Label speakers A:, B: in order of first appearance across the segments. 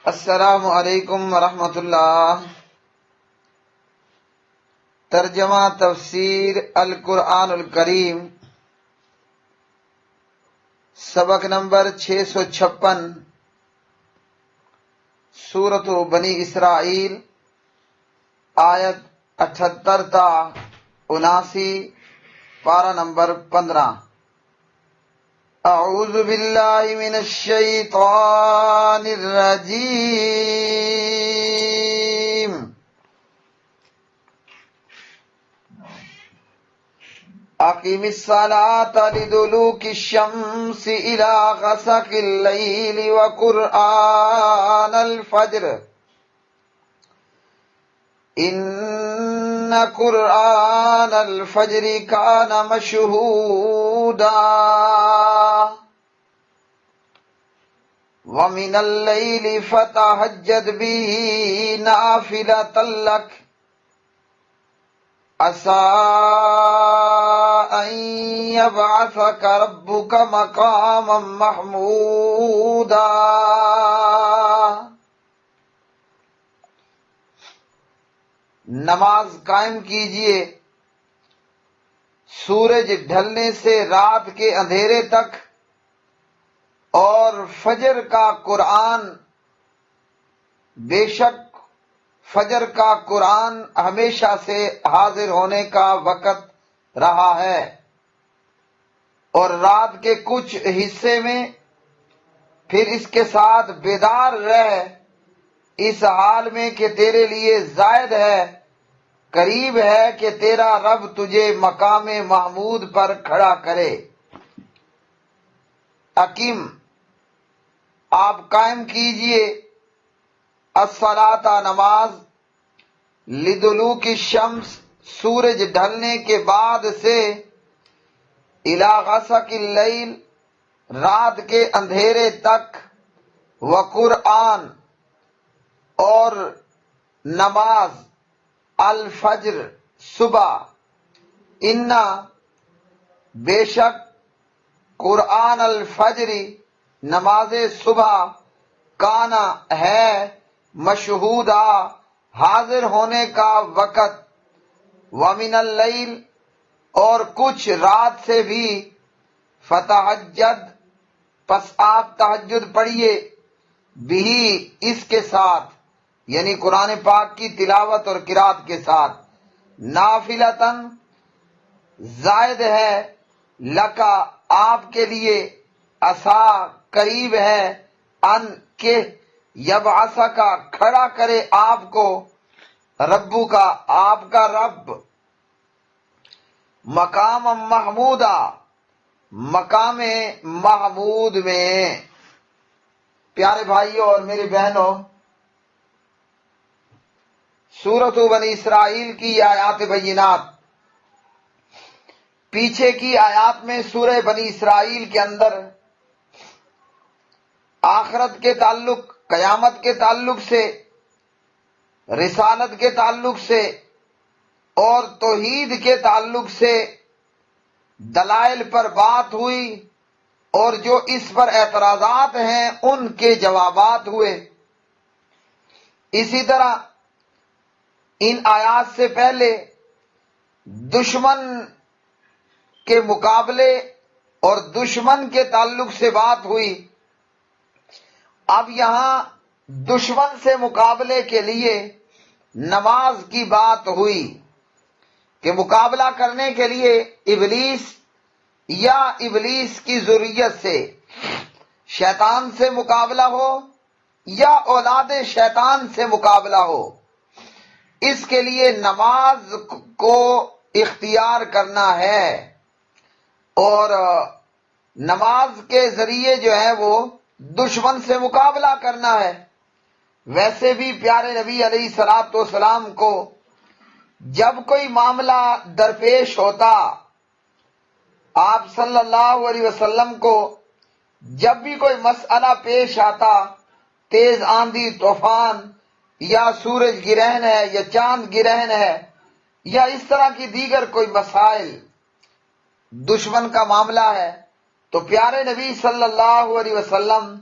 A: السلام علیکم ورحمۃ اللہ۔ ترجمہ تفسیر القرآن الکریم، سبق نمبر 656، سورۃ بنی اسرائیل، آیت 78 تا 79، پارہ نمبر 15۔ اعوذ باللہ من الشیطان الرجیم۔ اقیم الصلاۃ لدلوک الشمس الی غسق اللیل وقرآن الفجر ان قرآن الفجر کان مشہودا ومن اللیل فتہجد بہ نافلۃ لک عسىٰ أن يبعثك ربك مقاما محمودا۔ نماز قائم کیجئے سورج ڈھلنے سے رات کے اندھیرے تک، اور فجر کا قرآن، بے شک فجر کا قرآن ہمیشہ سے حاضر ہونے کا وقت رہا ہے، اور رات کے کچھ حصے میں پھر اس کے ساتھ بیدار رہ، اس حال میں کہ تیرے لیے زائد ہے، قریب ہے کہ تیرا رب تجھے مقام محمود پر کھڑا کرے۔ اقیم، آپ قائم کیجئے، الصلاۃ نماز، لدلوک الشمس سورج ڈھلنے کے بعد سے، الی غسق اللیل رات کے اندھیرے تک، وقرآن اور نماز، الفجر صبح، انا بے شک قرآن الفجر نماز صبح، کانا ہے مشہودا حاضر ہونے کا وقت، ومن اللیل اور کچھ رات سے بھی، فتہجد پس آپ تہجد پڑھیے، بھی اس کے ساتھ یعنی قرآن پاک کی تلاوت اور قرات کے ساتھ، نافلتن زائد ہے، لکا آپ کے لیے، عسیٰ قریب ہے، ان کہ یبعثکا کھڑا کرے آپ کو، ربو کا آپ کا رب، مقام محمودا مقام محمود میں۔ پیارے بھائیوں اور میری بہنوں، سورۃ بنی اسرائیل کی آیات بینات، پیچھے کی آیات میں سورہ بنی اسرائیل کے اندر آخرت کے تعلق، قیامت کے تعلق سے، رسالت کے تعلق سے اور توحید کے تعلق سے دلائل پر بات ہوئی، اور جو اس پر اعتراضات ہیں ان کے جوابات ہوئے۔ اسی طرح ان آیات سے پہلے دشمن کے مقابلے اور دشمن کے تعلق سے بات ہوئی۔ اب یہاں دشمن سے مقابلے کے لیے نماز کی بات ہوئی کہ مقابلہ کرنے کے لیے ابلیس یا ابلیس کی ذریت سے شیطان سے مقابلہ ہو یا اولاد شیطان سے مقابلہ ہو، اس کے لیے نماز کو اختیار کرنا ہے، اور نماز کے ذریعے جو ہے وہ دشمن سے مقابلہ کرنا ہے۔ ویسے بھی پیارے نبی علیہ الصلوۃ والسلام کو جب کوئی معاملہ درپیش ہوتا، آپ صلی اللہ علیہ وسلم کو جب بھی کوئی مسئلہ پیش آتا، تیز آندھی طوفان یا سورج گرہن ہے یا چاند گرہن ہے یا اس طرح کی دیگر کوئی مسائل، دشمن کا معاملہ ہے، تو پیارے نبی صلی اللہ علیہ وسلم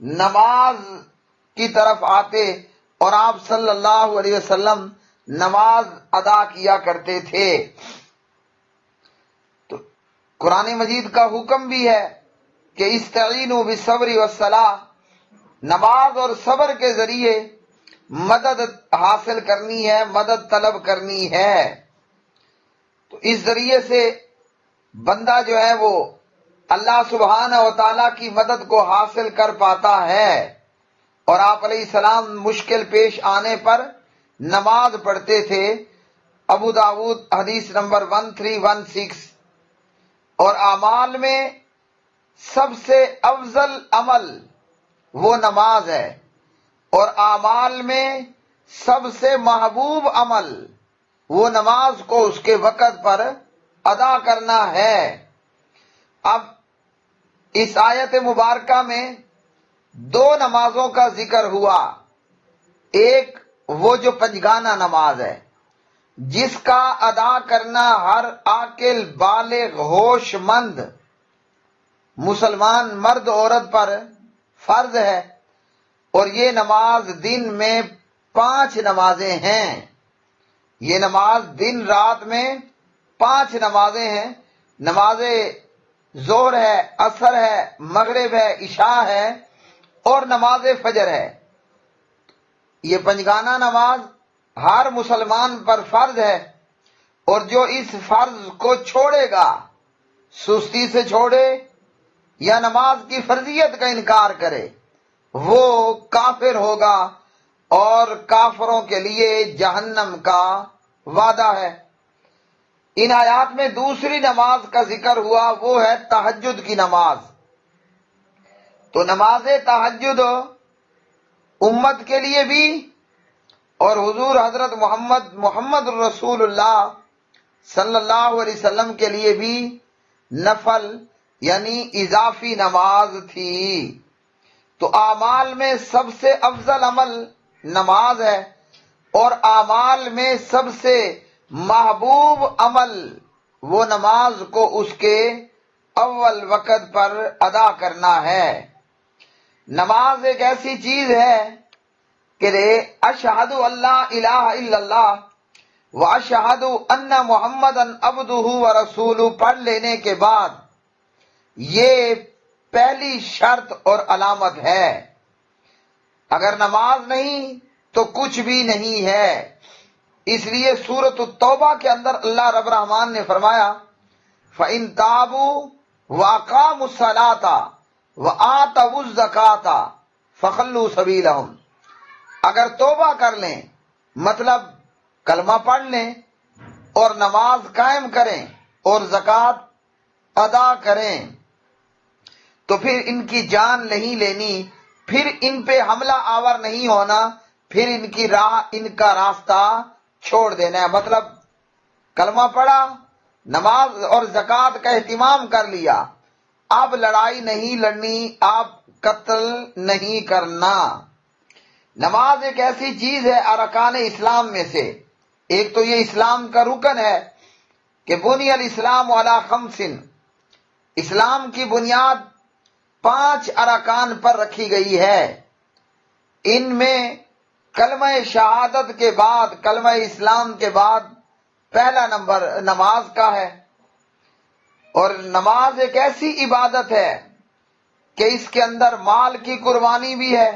A: نماز کی طرف آتے اور آپ صلی اللہ علیہ وسلم نماز ادا کیا کرتے تھے۔ تو قرآن مجید کا حکم بھی ہے کہ استعینوا بالصبر والصلاۃ، نماز اور صبر کے ذریعے مدد حاصل کرنی ہے، مدد طلب کرنی ہے۔ تو اس ذریعے سے بندہ جو ہے وہ اللہ سبحانہ و تعالیٰ کی مدد کو حاصل کر پاتا ہے۔ اور آپ علیہ السلام مشکل پیش آنے پر نماز پڑھتے تھے، ابو داؤد حدیث نمبر 1316۔ اور اعمال میں سب سے افضل عمل وہ نماز ہے، اور اعمال میں سب سے محبوب عمل وہ نماز کو اس کے وقت پر ادا کرنا ہے۔ اب اس آیت مبارکہ میں دو نمازوں کا ذکر ہوا، ایک وہ جو پنجگانہ نماز ہے جس کا ادا کرنا ہر عاقل بالغ ہوش مند مسلمان مرد عورت پر فرض ہے، اور یہ نماز دن میں 5 نمازیں ہیں۔ یہ نماز دن رات میں 5 نمازیں ہیں، نماز ظہر ہے، عصر ہے، مغرب ہے، عشاء ہے اور نماز فجر ہے۔ یہ پنجگانہ نماز ہر مسلمان پر فرض ہے، اور جو اس فرض کو چھوڑے گا، سستی سے چھوڑے یا نماز کی فرضیت کا انکار کرے، وہ کافر ہوگا اور کافروں کے لیے جہنم کا وعدہ ہے۔ ان آیات میں دوسری نماز کا ذکر ہوا، وہ ہے تہجد کی نماز۔ تو نماز تہجد امت کے لیے بھی اور حضور حضرت محمد رسول اللہ صلی اللہ علیہ وسلم کے لیے بھی نفل یعنی اضافی نماز تھی۔ تو اعمال میں سب سے افضل عمل نماز ہے، اور اعمال میں سب سے محبوب عمل وہ نماز کو اس کے اول وقت پر ادا کرنا ہے۔ نماز ایک ایسی چیز ہے کہ اشہد اللہ الہ الا اللہ و اشہد ان محمدً عبدہ و رسولہ پڑھ لینے کے بعد یہ پہلی شرط اور علامت ہے۔ اگر نماز نہیں تو کچھ بھی نہیں ہے۔ اس لیے سورۃ التوبہ کے اندر اللہ رب الرحمن نے فرمایا فَإِن تَابُوا وَأَقَامُوا الصَّلَاةَ وَآتَوُا الزَّكَاةَ فَخَلُّوا سَبِيلَهُمْ، اگر توبہ کر لیں مطلب کلمہ پڑھ لیں اور نماز قائم کریں اور زکوٰۃ ادا کریں تو پھر ان کی جان نہیں لینی، پھر ان پہ حملہ آور نہیں ہونا، پھر ان کا راستہ چھوڑ دینا ہے۔ مطلب کلمہ پڑھا، نماز اور زکوٰۃ کا اہتمام کر لیا، اب لڑائی نہیں لڑنی، اب قتل نہیں کرنا۔ نماز ایک ایسی چیز ہے ارکان اسلام میں سے، ایک تو یہ اسلام کا رکن ہے کہ بنی الاسلام علی 5، اسلام کی بنیاد 5 ارکان پر رکھی گئی ہے۔ ان میں کلمہ شہادت کے بعد، کلمہ اسلام کے بعد پہلا نمبر نماز کا ہے۔ اور نماز ایک ایسی عبادت ہے کہ اس کے اندر مال کی قربانی بھی ہے،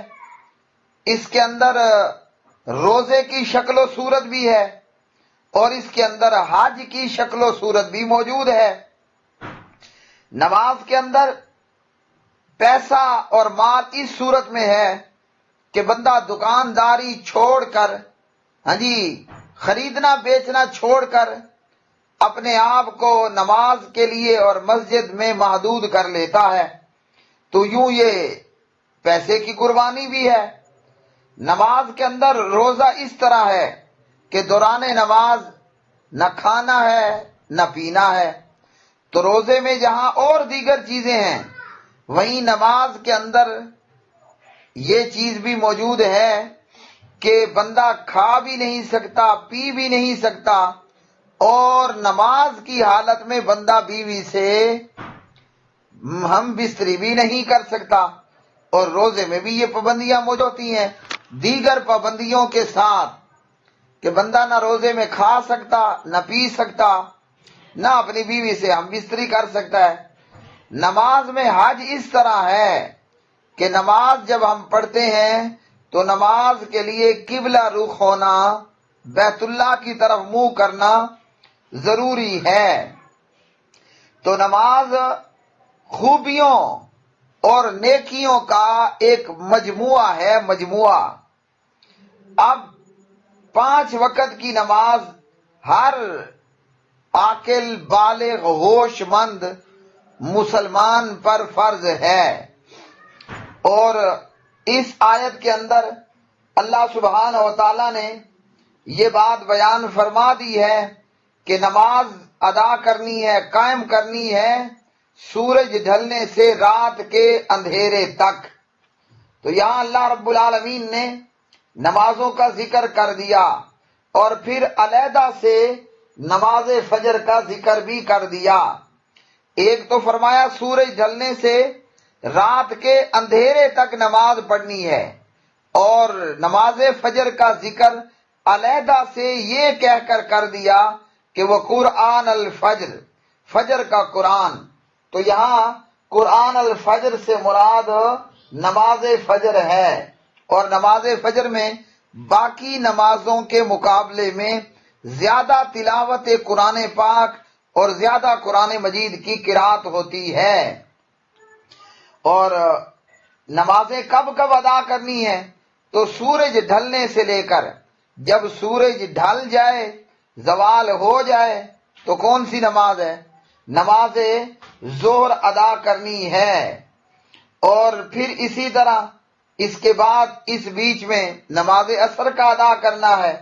A: اس کے اندر روزے کی شکل و صورت بھی ہے، اور اس کے اندر حج کی شکل و صورت بھی موجود ہے۔ نماز کے اندر پیسہ اور مال اس صورت میں ہے کہ بندہ دکانداری چھوڑ کر، خریدنا بیچنا چھوڑ کر اپنے آپ کو نماز کے لیے اور مسجد میں محدود کر لیتا ہے، تو یوں یہ پیسے کی قربانی بھی ہے۔ نماز کے اندر روزہ اس طرح ہے کہ دوران نماز نہ کھانا ہے نہ پینا ہے، تو روزے میں جہاں اور دیگر چیزیں ہیں وہیں نماز کے اندر یہ چیز بھی موجود ہے کہ بندہ کھا بھی نہیں سکتا، پی بھی نہیں سکتا، اور نماز کی حالت میں بندہ بیوی سے ہم بستری بھی نہیں کر سکتا۔ اور روزے میں بھی یہ پابندیاں موجود ہوتی ہیں دیگر پابندیوں کے ساتھ کہ بندہ نہ روزے میں کھا سکتا، نہ پی سکتا، نہ اپنی بیوی سے ہم بستری کر سکتا ہے۔ نماز میں حج اس طرح ہے کہ نماز جب ہم پڑھتے ہیں تو نماز کے لیے قبلہ رخ ہونا، بیت اللہ کی طرف منہ کرنا ضروری ہے۔ تو نماز خوبیوں اور نیکیوں کا ایک مجموعہ ہے، مجموعہ۔ اب 5 وقت کی نماز ہر عاقل بالغ ہوش مند مسلمان پر فرض ہے، اور اس آیت کے اندر اللہ سبحانہ و تعالی نے یہ بات بیان فرما دی ہے کہ نماز ادا کرنی ہے، قائم کرنی ہے سورج ڈھلنے سے رات کے اندھیرے تک۔ تو یہاں اللہ رب العالمین نے نمازوں کا ذکر کر دیا اور پھر علیحدہ سے نماز فجر کا ذکر بھی کر دیا۔ ایک تو فرمایا سورج ڈھلنے سے رات کے اندھیرے تک نماز پڑھنی ہے، اور نماز فجر کا ذکر علیحدہ سے یہ کہہ کر دیا کہ وہ قرآن الفجر، فجر کا قرآن۔ تو یہاں قرآن الفجر سے مراد نماز فجر ہے، اور نماز فجر میں باقی نمازوں کے مقابلے میں زیادہ تلاوت قرآن پاک اور زیادہ قرآن مجید کی قرات ہوتی ہے۔ اور نمازیں کب کب ادا کرنی ہے؟ تو سورج ڈھلنے سے لے کر جب سورج ڈھل جائے، زوال ہو جائے، تو کون سی نماز ہے؟ نماز ظہر ادا کرنی ہے، اور پھر اسی طرح اس کے بعد اس بیچ میں نماز عصر کا ادا کرنا ہے،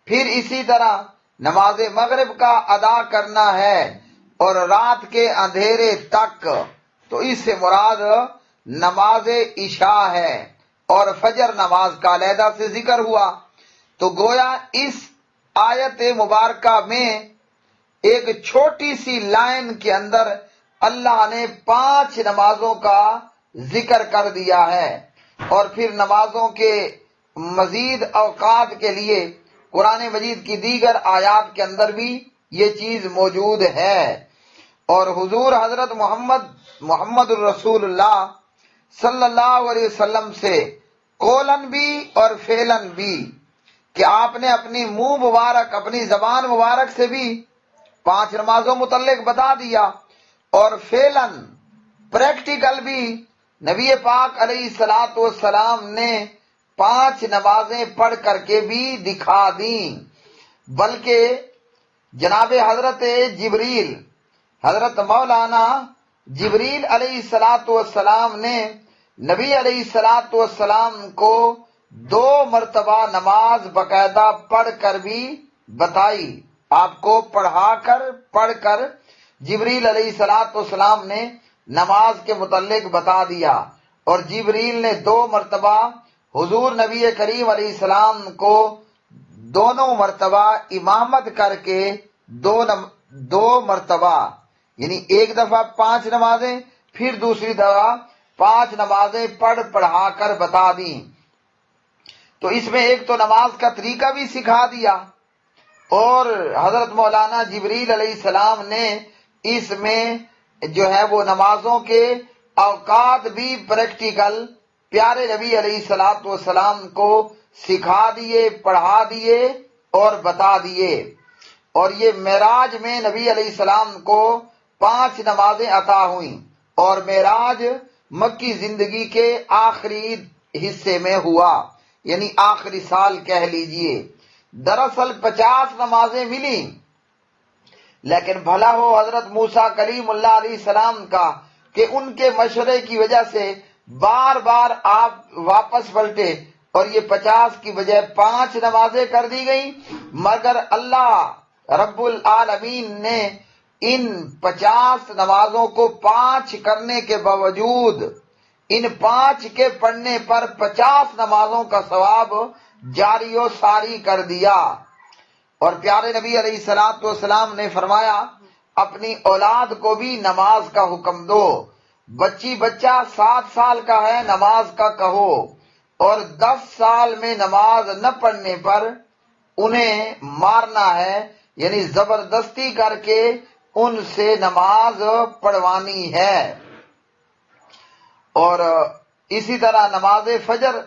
A: پھر اسی طرح نماز مغرب کا ادا کرنا ہے، اور رات کے اندھیرے تک۔ تو اس سے مراد نماز عشاء ہے، اور فجر نماز کا علیحدہ سے ذکر ہوا۔ تو گویا اس آیت مبارکہ میں ایک چھوٹی سی لائن کے اندر اللہ نے 5 نمازوں کا ذکر کر دیا ہے، اور پھر نمازوں کے مزید اوقات کے لیے قرآن مجید کی دیگر آیات کے اندر بھی یہ چیز موجود ہے۔ اور حضور حضرت محمد الرسول اللہ صلی اللہ علیہ وسلم سے قولن بھی اور فعلن بھی، کہ آپ نے اپنی منہ مبارک، اپنی زبان مبارک سے بھی 5 نمازوں متعلق بتا دیا، اور فعلن پریکٹیکل بھی نبی پاک علیہ الصلوۃ والسلام نے 5 نمازیں پڑھ کر کے بھی دکھا دیں۔ بلکہ جناب حضرت جبریل، حضرت مولانا جبریل علیہ الصلوۃ والسلام نے نبی علیہ الصلوۃ والسلام کو 2 مرتبہ نماز باقاعدہ پڑھ کر بھی بتائی۔ آپ کو پڑھ کر جبریل علیہ الصلوۃ والسلام نے نماز کے متعلق بتا دیا، اور جبریل نے 2 مرتبہ حضور نبی کریم علیہ السلام کو دونوں مرتبہ امامت کر کے 2 مرتبہ، یعنی ایک دفعہ 5 نمازیں، پھر دوسری دفعہ 5 نمازیں پڑھا کر بتا دیں۔ تو اس میں ایک تو نماز کا طریقہ بھی سکھا دیا، اور حضرت مولانا جبریل علیہ السلام نے اس میں جو ہے وہ نمازوں کے اوقات بھی پریکٹیکل پیارے نبی علیہ الصلوۃ والسلام کو سکھا دیے، پڑھا دیے اور بتا دیے۔ اور یہ معراج میں نبی علیہ السلام کو 5 نمازیں عطا ہوئیں، اور معراج مکی زندگی کے آخری حصے میں ہوا، یعنی آخری سال کہہ لیجئے۔ دراصل 50 نمازیں ملیں، لیکن بھلا ہو حضرت موسیٰ کلیم اللہ علیہ السلام کا کہ ان کے مشورے کی وجہ سے بار بار آپ واپس پلٹے، اور یہ 50 کی بجائے 5 نمازیں کر دی گئیں۔ مگر اللہ رب العالمین نے ان 50 نمازوں کو 5 کرنے کے باوجود ان 5 کے پڑھنے پر 50 نمازوں کا ثواب جاری و ساری کر دیا۔ اور پیارے نبی علیہ الصلوۃ والسلام نے فرمایا اپنی اولاد کو بھی نماز کا حکم دو، بچی بچہ 7 سال کا ہے نماز کا کہو، اور 10 سال میں نماز نہ پڑھنے پر انہیں مارنا ہے، یعنی زبردستی کر کے ان سے نماز پڑھوانی ہے۔ اور اسی طرح نماز فجر،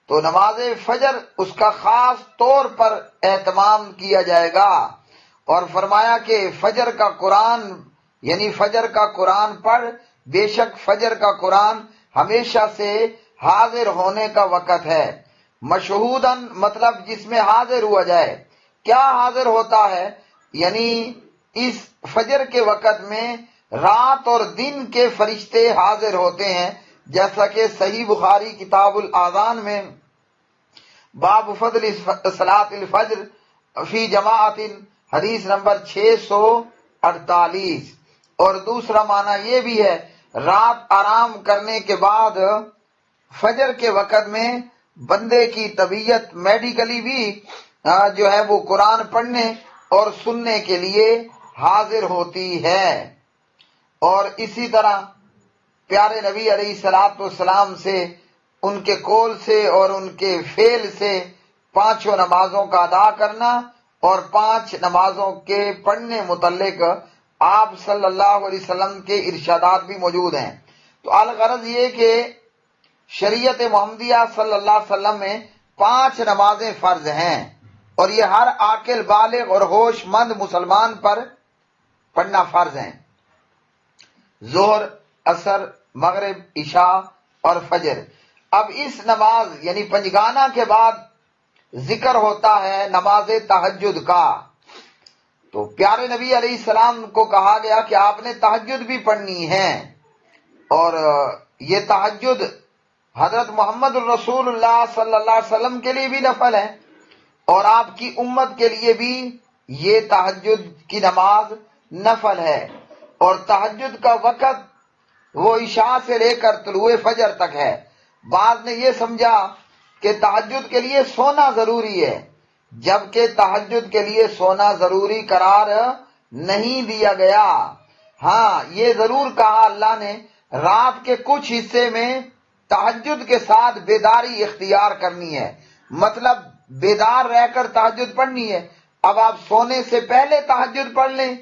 A: تو نماز فجر اس کا خاص طور پر اہتمام کیا جائے گا، اور فرمایا کہ فجر کا قرآن، یعنی فجر کا قرآن پڑھ، بے شک فجر کا قرآن ہمیشہ سے حاضر ہونے کا وقت ہے۔ مشہوداً مطلب جس میں حاضر ہوا جائے۔ کیا حاضر ہوتا ہے؟ یعنی اس فجر کے وقت میں رات اور دن کے فرشتے حاضر ہوتے ہیں، جیسا کہ صحیح بخاری کتاب الاذان میں باب فضل صلاۃ الفجر فی جماعت حدیث نمبر 648۔ اور دوسرا معنی یہ بھی ہے، رات آرام کرنے کے بعد فجر کے وقت میں بندے کی طبیعت میڈیکلی بھی جو ہے وہ قرآن پڑھنے اور سننے کے لیے حاضر ہوتی ہے۔ اور اسی طرح پیارے نبی علیہ الصلوۃ والسلام سے، ان کے قول سے اور ان کے فعل سے 5 نمازوں کا ادا کرنا اور 5 نمازوں کے پڑھنے متعلق آپ صلی اللہ علیہ وسلم کے ارشادات بھی موجود ہیں۔ تو الغرض یہ کہ شریعت محمدیہ صلی اللہ علیہ وسلم میں 5 نمازیں فرض ہیں، اور یہ ہر عاقل بالغ اور ہوش مند مسلمان پر پڑھنا فرض ہیں: ظہر، عصر، مغرب، عشاء اور فجر۔ اب اس نماز یعنی پنجگانہ کے بعد ذکر ہوتا ہے نماز تہجد کا۔ تو پیارے نبی علیہ السلام کو کہا گیا کہ آپ نے تہجد بھی پڑھنی ہے، اور یہ تہجد حضرت محمد الرسول اللہ صلی اللہ علیہ وسلم کے لیے بھی نفل ہے، اور آپ کی امت کے لیے بھی یہ تہجد کی نماز نفل ہے۔ اور تہجد کا وقت وہ عشاء سے لے کر طلوع فجر تک ہے۔ بعض نے یہ سمجھا کہ تہجد کے لیے سونا ضروری ہے، جبکہ تہجد کے لیے سونا ضروری قرار نہیں دیا گیا۔ ہاں، یہ ضرور کہا اللہ نے رات کے کچھ حصے میں تہجد کے ساتھ بیداری اختیار کرنی ہے، مطلب بیدار رہ کر تہجد پڑھنی ہے۔ اب آپ سونے سے پہلے تہجد پڑھ لیں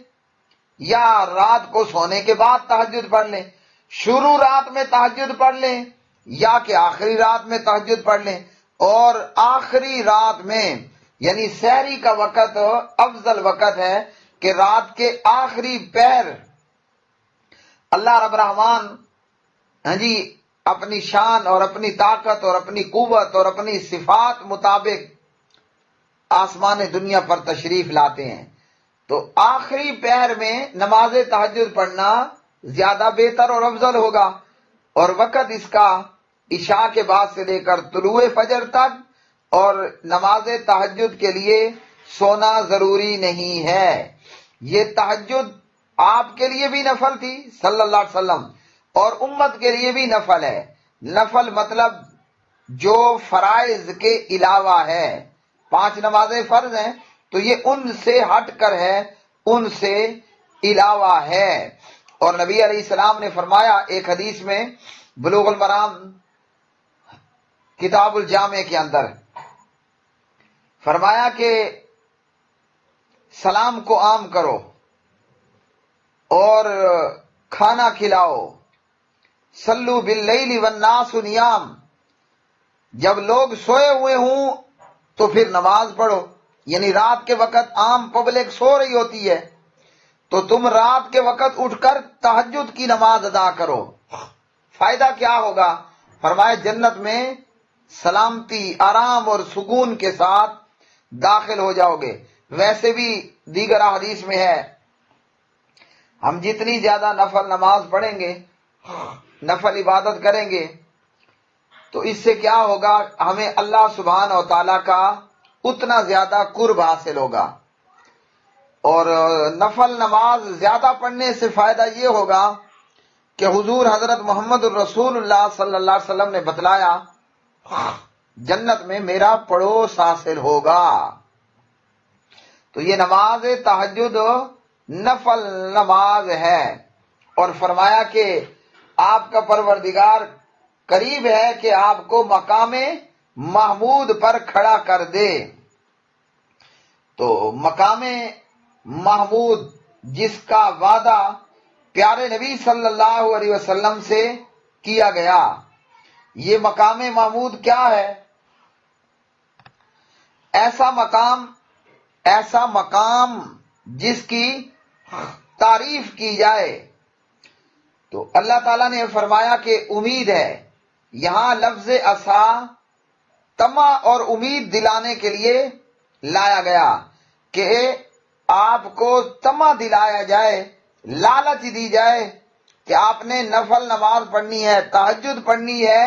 A: یا رات کو سونے کے بعد تہجد پڑھ لیں، شروع رات میں تہجد پڑھ لیں یا کہ آخری رات میں تہجد پڑھ لیں۔ اور آخری رات میں یعنی سحری کا وقت افضل وقت ہے کہ رات کے آخری پہر اللہ رب الرحمن اپنی شان اور اپنی طاقت اور اپنی قوت اور اپنی صفات مطابق آسمان دنیا پر تشریف لاتے ہیں۔ تو آخری پہر میں نماز تہجد پڑھنا زیادہ بہتر اور افضل ہوگا، اور وقت اس کا عشاء کے بعد سے لے کر طلوع فجر تک، اور نماز تہجد کے لیے سونا ضروری نہیں ہے۔ یہ تہجد آپ کے لیے بھی نفل تھی صلی اللہ علیہ وسلم، اور امت کے لیے بھی نفل ہے۔ نفل مطلب جو فرائض کے علاوہ ہے۔ 5 نمازیں فرض ہیں، تو یہ ان سے ہٹ کر ہے، ان سے علاوہ ہے۔ اور نبی علیہ السلام نے فرمایا ایک حدیث میں بلوغ المرام کتاب الجامع کے اندر، فرمایا کہ سلام کو عام کرو اور کھانا کھلاؤ، صلو باللیل والناس نیام، جب لوگ سوئے ہوئے ہوں تو پھر نماز پڑھو، یعنی رات کے وقت عام پبلک سو رہی ہوتی ہے تو تم رات کے وقت اٹھ کر تہجد کی نماز ادا کرو۔ فائدہ کیا ہوگا؟ فرمایا جنت میں سلامتی، آرام اور سکون کے ساتھ داخل ہو جاؤ گے۔ ویسے بھی دیگر حدیث میں ہے ہم جتنی زیادہ نفل نماز پڑھیں گے، نفل عبادت کریں گے، تو اس سے کیا ہوگا؟ ہمیں اللہ سبحانہ و تعالیٰ کا اتنا زیادہ قرب حاصل ہوگا۔ اور نفل نماز زیادہ پڑھنے سے فائدہ یہ ہوگا کہ حضور حضرت محمد الرسول اللہ صلی اللہ علیہ وسلم نے بتلایا جنت میں میرا پڑوس حاصل ہوگا۔ تو یہ نماز تہجد نفل نماز ہے، اور فرمایا کہ آپ کا پروردگار قریب ہے کہ آپ کو مقام محمود پر کھڑا کر دے۔ تو مقام محمود جس کا وعدہ پیارے نبی صلی اللہ علیہ وسلم سے کیا گیا، یہ مقام محمود کیا ہے؟ ایسا مقام جس کی تعریف کی جائے۔ تو اللہ تعالیٰ نے فرمایا کہ امید ہے، یہاں لفظ عسا طمع اور امید دلانے کے لیے لایا گیا کہ آپ کو طمع دلایا جائے، لالچ دی جائے کہ آپ نے نفل نماز پڑھنی ہے، تہجد پڑھنی ہے،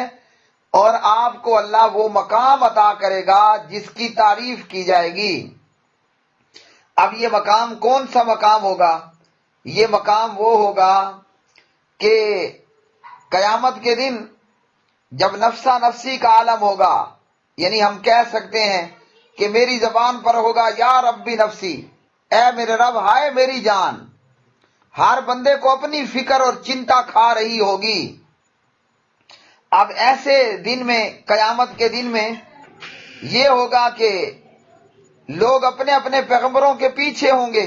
A: اور آپ کو اللہ وہ مقام عطا کرے گا جس کی تعریف کی جائے گی۔ اب یہ مقام کون سا مقام ہوگا؟ یہ مقام وہ ہوگا کہ قیامت کے دن جب نفسا نفسی کا عالم ہوگا، یعنی ہم کہہ سکتے ہیں کہ میری زبان پر ہوگا یا ربی نفسی، اے میرے رب، ہائے میری جان۔ ہر بندے کو اپنی فکر اور چنتا کھا رہی ہوگی۔ اب ایسے دن میں، قیامت کے دن میں یہ ہوگا کہ لوگ اپنے اپنے پیغمبروں کے پیچھے ہوں گے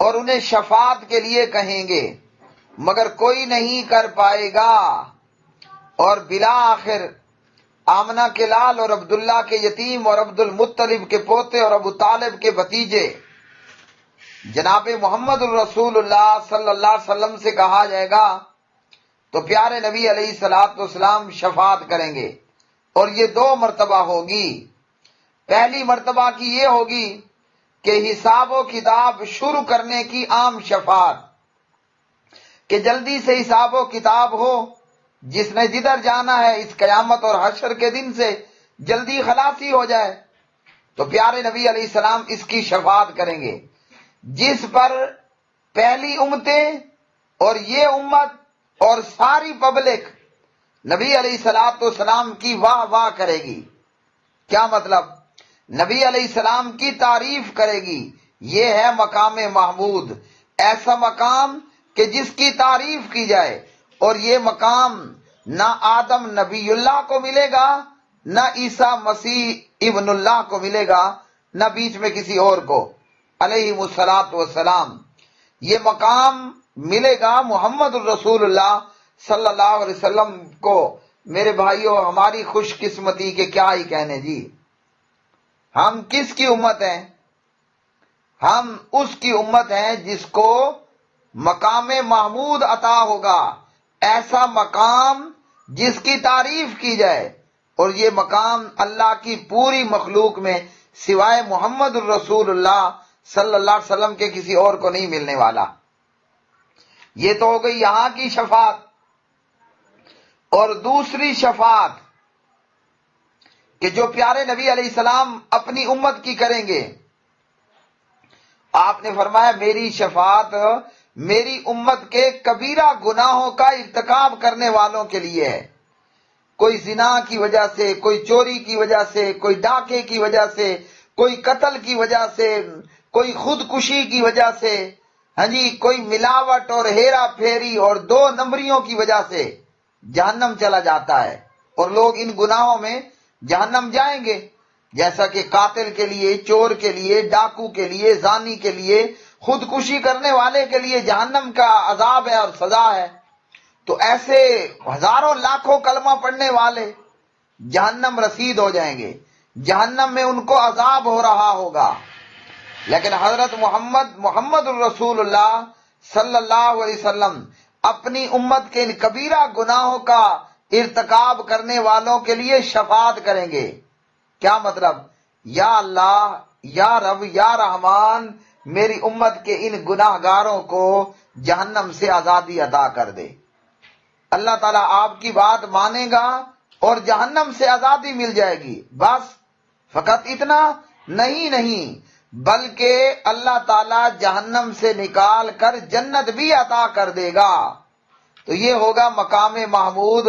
A: اور انہیں شفاعت کے لیے کہیں گے، مگر کوئی نہیں کر پائے گا۔ اور بالآخر آمنہ کے لال اور عبداللہ کے یتیم اور عبد المطلب کے پوتے اور ابو طالب کے بھتیجے جناب محمد الرسول اللہ صلی اللہ علیہ وسلم سے کہا جائے گا، تو پیارے نبی علیہ الصلوۃ والسلام شفاعت کریں گے، اور یہ 2 مرتبہ ہوگی۔ پہلی مرتبہ کی یہ ہوگی کہ حساب و کتاب شروع کرنے کی عام شفاعت، کہ جلدی سے حساب و کتاب ہو، جس نے جدھر جانا ہے اس قیامت اور حشر کے دن سے جلدی خلاصی ہو جائے۔ تو پیارے نبی علیہ السلام اس کی شفاعت کریں گے، جس پر پہلی امتیں اور یہ امت اور ساری پبلک نبی علیہ الصلوۃ والسلام کی واہ واہ کرے گی۔ کیا مطلب؟ نبی علیہ السلام کی تعریف کرے گی۔ یہ ہے مقام محمود، ایسا مقام کہ جس کی تعریف کی جائے، اور یہ مقام نہ آدم نبی اللہ کو ملے گا، نہ عیسیٰ مسیح ابن اللہ کو ملے گا، نہ بیچ میں کسی اور کو علیہ الصلوۃ والسلام۔ یہ مقام ملے گا محمد الرسول اللہ صلی اللہ علیہ وسلم کو۔ میرے بھائیوں، ہماری خوش قسمتی کے کیا ہی کہنے جی۔ ہم کس کی امت ہیں؟ ہم اس کی امت ہیں جس کو مقام محمود عطا ہوگا، ایسا مقام جس کی تعریف کی جائے، اور یہ مقام اللہ کی پوری مخلوق میں سوائے محمد الرسول اللہ صلی اللہ علیہ وسلم کے کسی اور کو نہیں ملنے والا۔ یہ تو ہو گئی یہاں کی شفاعت۔ اور دوسری شفاعت کہ جو پیارے نبی علیہ السلام اپنی امت کی کریں گے، آپ نے فرمایا میری شفاعت میری امت کے کبیرہ گناہوں کا ارتکاب کرنے والوں کے لیے ہے۔ کوئی زنا کی وجہ سے، کوئی چوری کی وجہ سے، کوئی ڈاکے کی وجہ سے، کوئی قتل کی وجہ سے، کوئی خودکشی کی وجہ سے، ہاں جی، کوئی ملاوٹ اور ہیرا پھیری اور 2 نمبریوں کی وجہ سے جہنم چلا جاتا ہے، اور لوگ ان گناہوں میں جہنم جائیں گے، جیسا کہ قاتل کے لیے، چور کے لیے، ڈاکو کے لیے، زانی کے لیے، خودکشی کرنے والے کے لیے جہنم کا عذاب ہے اور سزا ہے۔ تو ایسے ہزاروں لاکھوں کلمہ پڑھنے والے جہنم رسید ہو جائیں گے، جہنم میں ان کو عذاب ہو رہا ہوگا۔ لیکن حضرت محمد الرسول اللہ صلی اللہ علیہ وسلم اپنی امت کے ان کبیرہ گناہوں کا ارتکاب کرنے والوں کے لیے شفاعت کریں گے۔ کیا مطلب؟ یا اللہ، یا رب، یا رحمان، میری امت کے ان گناہ گاروں کو جہنم سے آزادی عطا کر دے۔ اللہ تعالیٰ آپ کی بات مانے گا اور جہنم سے آزادی مل جائے گی۔ بس فقط اتنا نہیں بلکہ اللہ تعالیٰ جہنم سے نکال کر جنت بھی عطا کر دے گا۔ تو یہ ہوگا مقام محمود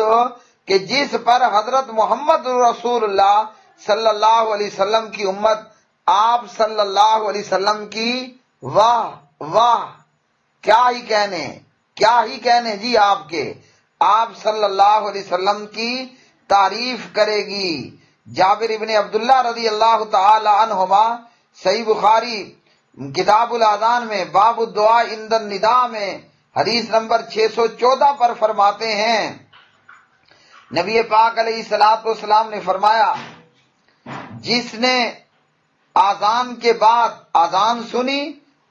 A: کہ جس پر حضرت محمد رسول اللہ صلی اللہ علیہ وسلم کی امت، آپ صلی اللہ علیہ وسلم کی واہ واہ، کیا ہی کہنے جی آپ کے، آپ صلی اللہ علیہ وسلم کی تعریف کرے گی۔ جابر ابن عبداللہ رضی اللہ تعالی عنہما صحیح بخاری کتاب الاذان میں باب الدعاء عند النداء میں حدیث نمبر 614 پر فرماتے ہیں، نبی پاک علیہ الصلوۃ والسلام نے فرمایا، جس نے آذان کے بعد آذان سنی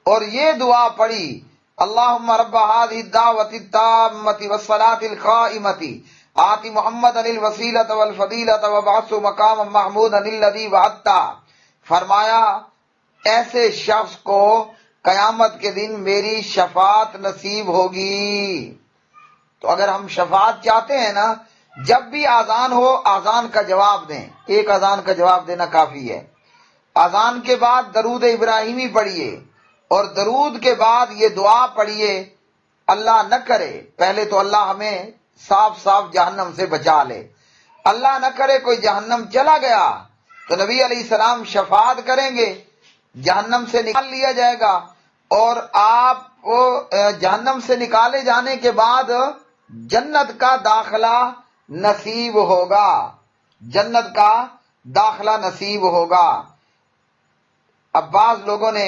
A: اور یہ دعا پڑھی، اللہم رب هذه الدعوة التامة والصلاة القائمة آت محمدا الوسیلۃ والفضیلۃ وابعثہ مقاما محمودا الذی وعدتہ، فرمایا ایسے شخص کو قیامت کے دن میری شفاعت نصیب ہوگی۔ تو اگر ہم شفاعت چاہتے ہیں نا، جب بھی آذان ہو آذان کا جواب دیں، ایک آذان کا جواب دینا کافی ہے۔ آذان کے بعد درود ابراہیمی پڑھیے اور درود کے بعد یہ دعا پڑھیے، اللہ نہ کرے، پہلے تو اللہ ہمیں صاف صاف جہنم سے بچا لے، اللہ نہ کرے کوئی جہنم چلا گیا تو نبی علیہ السلام شفاعت کریں گے، جہنم سے نکال لیا جائے گا، اور آپ کو جہنم سے نکالے جانے کے بعد جنت کا داخلہ نصیب ہوگا، جنت کا داخلہ نصیب ہوگا۔ اب بعض لوگوں نے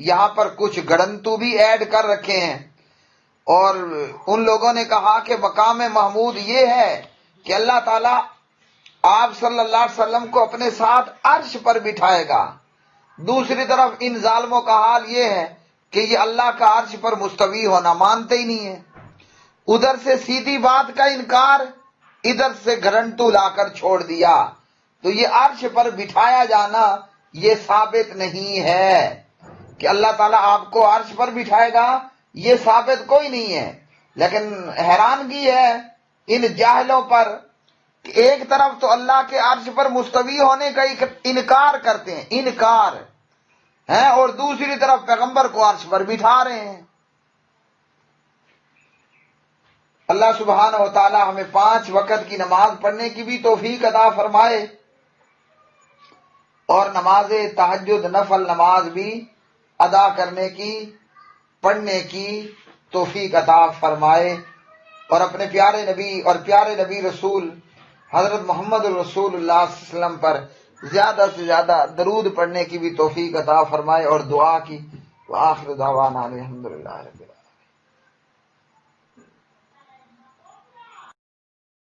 A: یہاں پر کچھ گڑنتو بھی ایڈ کر رکھے ہیں، اور ان لوگوں نے کہا کہ مقام محمود یہ ہے کہ اللہ تعالیٰ آپ صلی اللہ علیہ وسلم کو اپنے ساتھ عرش پر بٹھائے گا۔ دوسری طرف ان ظالموں کا حال یہ ہے کہ یہ اللہ کا عرش پر مستوی ہونا مانتے ہی نہیں ہیں، ادھر سے سیدھی بات کا انکار، ادھر سے گرنٹو لا کر چھوڑ دیا، تو یہ عرش پر بٹھایا جانا یہ ثابت نہیں ہے کہ اللہ تعالیٰ آپ کو عرش پر بٹھائے گا، یہ ثابت کوئی نہیں ہے۔ لیکن حیرانگی ہے ان جاہلوں پر کہ ایک طرف تو اللہ کے عرش پر مستوی ہونے کا انکار کرتے ہیں، انکار ہیں، اور دوسری طرف پیغمبر کو عرش پر بٹھا رہے ہیں۔ اللہ سبحانہ و تعالی ہمیں 5 وقت کی نماز پڑھنے کی بھی توفیق عطا فرمائے، اور نماز تہجد نفل نماز بھی ادا کرنے کی، پڑھنے کی توفیق عطا فرمائے، اور اپنے پیارے نبی اور پیارے نبی رسول حضرت محمد الرسول اللہ صلی اللہ علیہ وسلم پر زیادہ سے زیادہ درود پڑھنے کی بھی توفیق عطا فرمائے اور دعا کی۔ وآخر دعوانا الحمدللہ رب العالمین۔